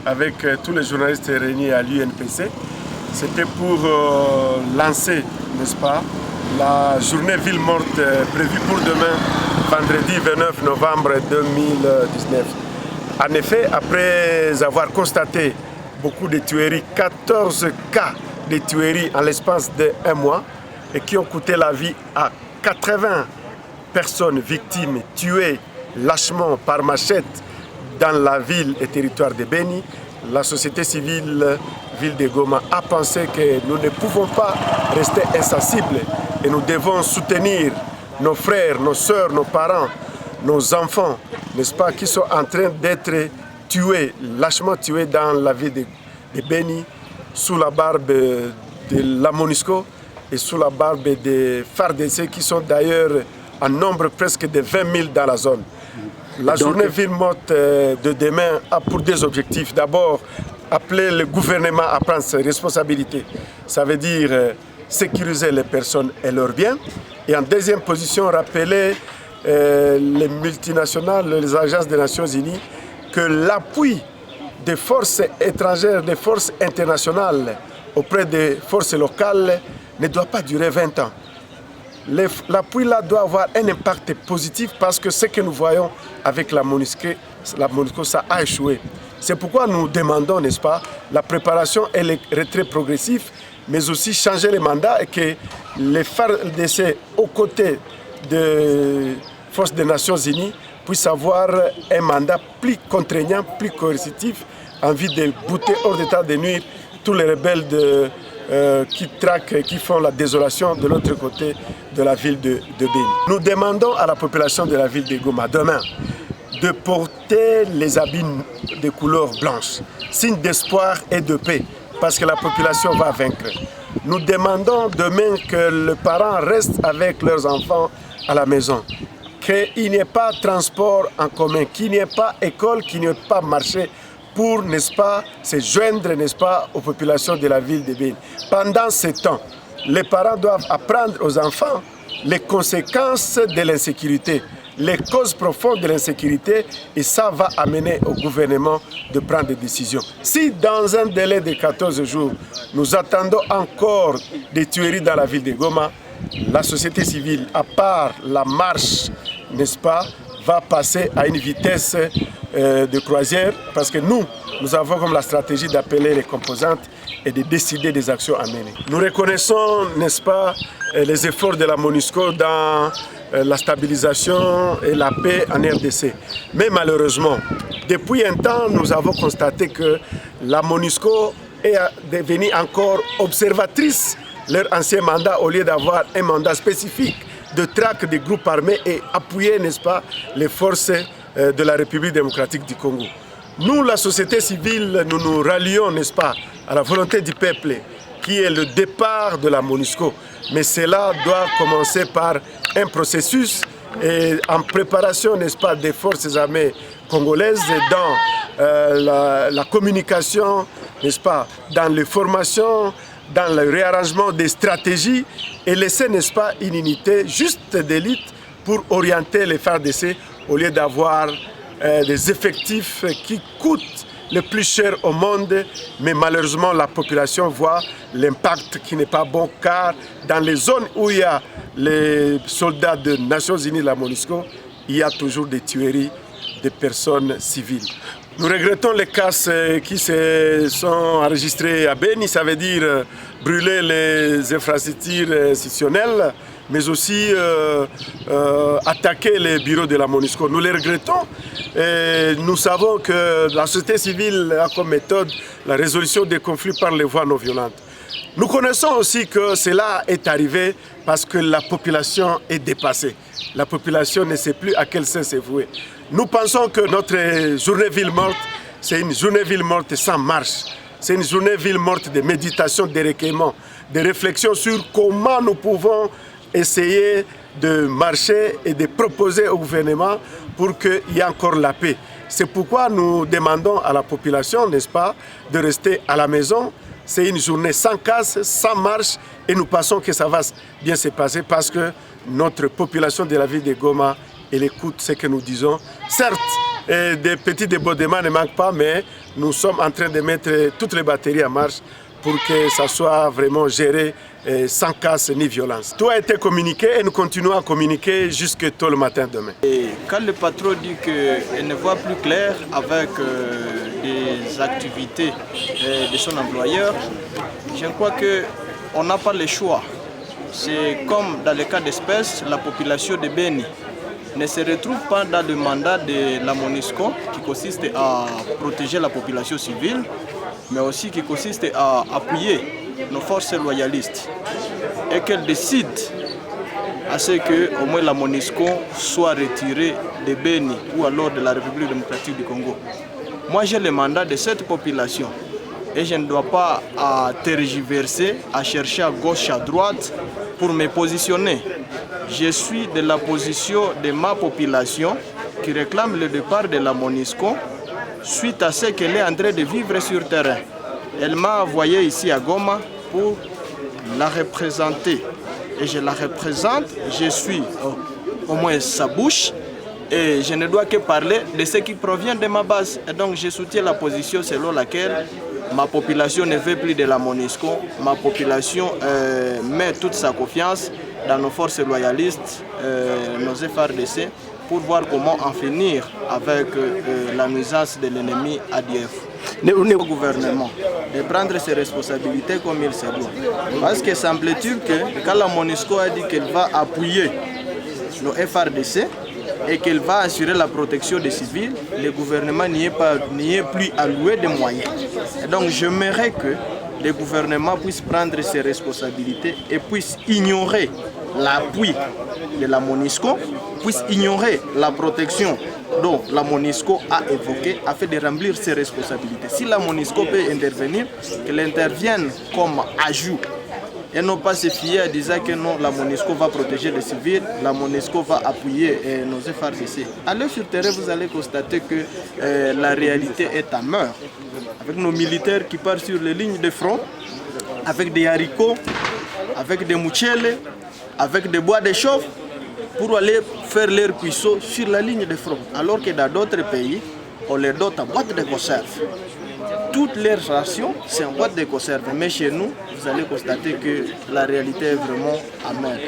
avec tous les journalistes réunis à l'UNPC. C'était pour lancer, n'est-ce pas, la journée ville morte prévue pour demain, vendredi 29 novembre 2019. En effet, après avoir constaté beaucoup de tueries, 14 cas de tueries en l'espace d'un mois et qui ont coûté la vie à 80 personnes victimes tuées lâchement par machette dans la ville et territoire de Beni, la société civile ville de Goma a pensé que nous ne pouvons pas rester insensibles et nous devons soutenir nos frères, nos sœurs, nos parents, nos enfants, n'est-ce pas, qui sont en train d'être tués, lâchement tués dans la ville de Beni, sous la barbe de la MONUSCO et sous la barbe des FARDC qui sont d'ailleurs en nombre presque de 20 000 dans la zone. La journée ville morte de demain a pour des objectifs. D'abord, appeler le gouvernement à prendre ses responsabilités. Ça veut dire sécuriser les personnes et leurs biens. Et en deuxième position, rappeler les multinationales, les agences des Nations Unies, que l'appui des forces étrangères, des forces internationales auprès des forces locales ne doit pas durer 20 ans. L'appui là doit avoir un impact positif parce que ce que nous voyons avec la MONUSCO, ça a échoué. C'est pourquoi nous demandons, n'est-ce pas, la préparation et le retrait progressif, mais aussi changer les mandats et que les FARDC aux côtés des forces des Nations Unies puissent avoir un mandat plus contraignant, plus coercitif, en vue de bouter hors d'état de nuire tous les rebelles qui traquent et qui font la désolation de l'autre côté de la ville de Beni. Nous demandons à la population de la ville de Goma demain de porter les habits de couleur blanche, signe d'espoir et de paix, parce que la population va vaincre. Nous demandons demain que les parents restent avec leurs enfants à la maison, qu'il n'y ait pas transport en commun, qu'il n'y ait pas école, qu'il n'y ait pas marché, pour, n'est-ce pas, se joindre, n'est-ce pas, aux populations de la ville de Beni. Pendant ce temps, les parents doivent apprendre aux enfants les conséquences de l'insécurité, les causes profondes de l'insécurité, et ça va amener au gouvernement de prendre des décisions. Si dans un délai de 14 jours, nous attendons encore des tueries dans la ville de Goma, la société civile, à part la marche, n'est-ce pas, va passer à une vitesse de croisière, parce que nous avons comme la stratégie d'appeler les composantes et de décider des actions à mener. Nous reconnaissons, n'est-ce pas, les efforts de la MONUSCO dans la stabilisation et la paix en RDC. Mais malheureusement, depuis un temps, nous avons constaté que la MONUSCO est devenue encore observatrice leur ancien mandat au lieu d'avoir un mandat spécifique de traque des groupes armés et appuyer, n'est-ce pas, les forces de la République démocratique du Congo. Nous, la société civile, nous nous rallions, n'est-ce pas, à la volonté du peuple, qui est le départ de la MONUSCO. Mais cela doit commencer par un processus et en préparation, n'est-ce pas, des forces armées congolaises dans la communication, n'est-ce pas, dans les formations, dans le réarrangement des stratégies et laisser, n'est-ce pas, une unité juste d'élite pour orienter les FARDC au lieu d'avoir des effectifs qui coûtent le plus cher au monde, mais malheureusement la population voit l'impact qui n'est pas bon, car dans les zones où il y a les soldats des Nations Unies, la MONUSCO, il y a toujours des tueries de personnes civiles. Nous regrettons les cas qui se sont enregistrés à Beni, ça veut dire brûler les infrastructures institutionnelles, mais aussi attaquer les bureaux de la MONUSCO. Nous les regrettons et nous savons que la société civile a comme méthode la résolution des conflits par les voies non violentes. Nous connaissons aussi que cela est arrivé parce que la population est dépassée. La population ne sait plus à quel sens se vouer. Nous pensons que notre journée ville morte, c'est une journée ville morte sans marche. C'est une journée ville morte de méditation, de recueillement, de réflexion sur comment nous pouvons essayer de marcher et de proposer au gouvernement pour qu'il y ait encore la paix. C'est pourquoi nous demandons à la population, n'est-ce pas, de rester à la maison. C'est une journée sans casse, sans marche, et nous pensons que ça va bien se passer parce que notre population de la ville de Goma, elle écoute ce que nous disons. Certes, des petits débordements ne manquent pas, mais nous sommes en train de mettre toutes les batteries en marche pour que ça soit vraiment géré sans casse ni violence. Tout a été communiqué et nous continuons à communiquer jusque tôt le matin demain. Et quand le patron dit qu'il ne voit plus clair avec des activités de son employeur, je crois qu'on n'a pas le choix. C'est comme dans le cas d'espèce, la population de Beni ne se retrouve pas dans le mandat de la MONUSCO qui consiste à protéger la population civile, mais aussi qui consiste à appuyer nos forces loyalistes et qu'elle décide à ce que au moins la MONUSCO soit retirée de Beni ou alors de la République démocratique du Congo. Moi j'ai le mandat de cette population et je ne dois pas tergiverser, à chercher à gauche, à droite pour me positionner. Je suis de la position de ma population qui réclame le départ de la MONUSCO suite à ce qu'elle est en train de vivre sur terrain. Elle m'a envoyé ici à Goma pour la représenter. Et je la représente, je suis au moins sa bouche et je ne dois que parler de ce qui provient de ma base. Et donc je soutiens la position selon laquelle ma population ne veut plus de la MONUSCO. Ma population met toute sa confiance dans nos forces loyalistes, nos FARDC, pour voir comment en finir avec la nuisance de l'ennemi ADF. Le gouvernement de prendre ses responsabilités comme il se doit. Parce que semble-t-il que quand la MONUSCO a dit qu'elle va appuyer nos FARDC et qu'elle va assurer la protection des civils, le gouvernement n'y est plus alloué de moyens. Et donc j'aimerais que le gouvernement puisse prendre ses responsabilités et puisse ignorer l'appui de la MONUSCO, puisse ignorer la protection dont la MONUSCO a évoqué afin de remplir ses responsabilités. Si la MONUSCO peut intervenir, qu'elle intervienne comme ajout et non pas se fier à disant que non, la MONUSCO va protéger les civils, la MONUSCO va appuyer nos FARDC. Allez sur le terrain, vous allez constater que la réalité est amère. Avec nos militaires qui partent sur les lignes de front, avec des haricots, avec des mouchelles, avec des bois de chauffe, pour aller faire leur cuisson sur la ligne de front. Alors que dans d'autres pays, on les dote en boîte de conserve. Toutes leurs rations, c'est en boîte de conserve. Mais chez nous, vous allez constater que la réalité est vraiment amère.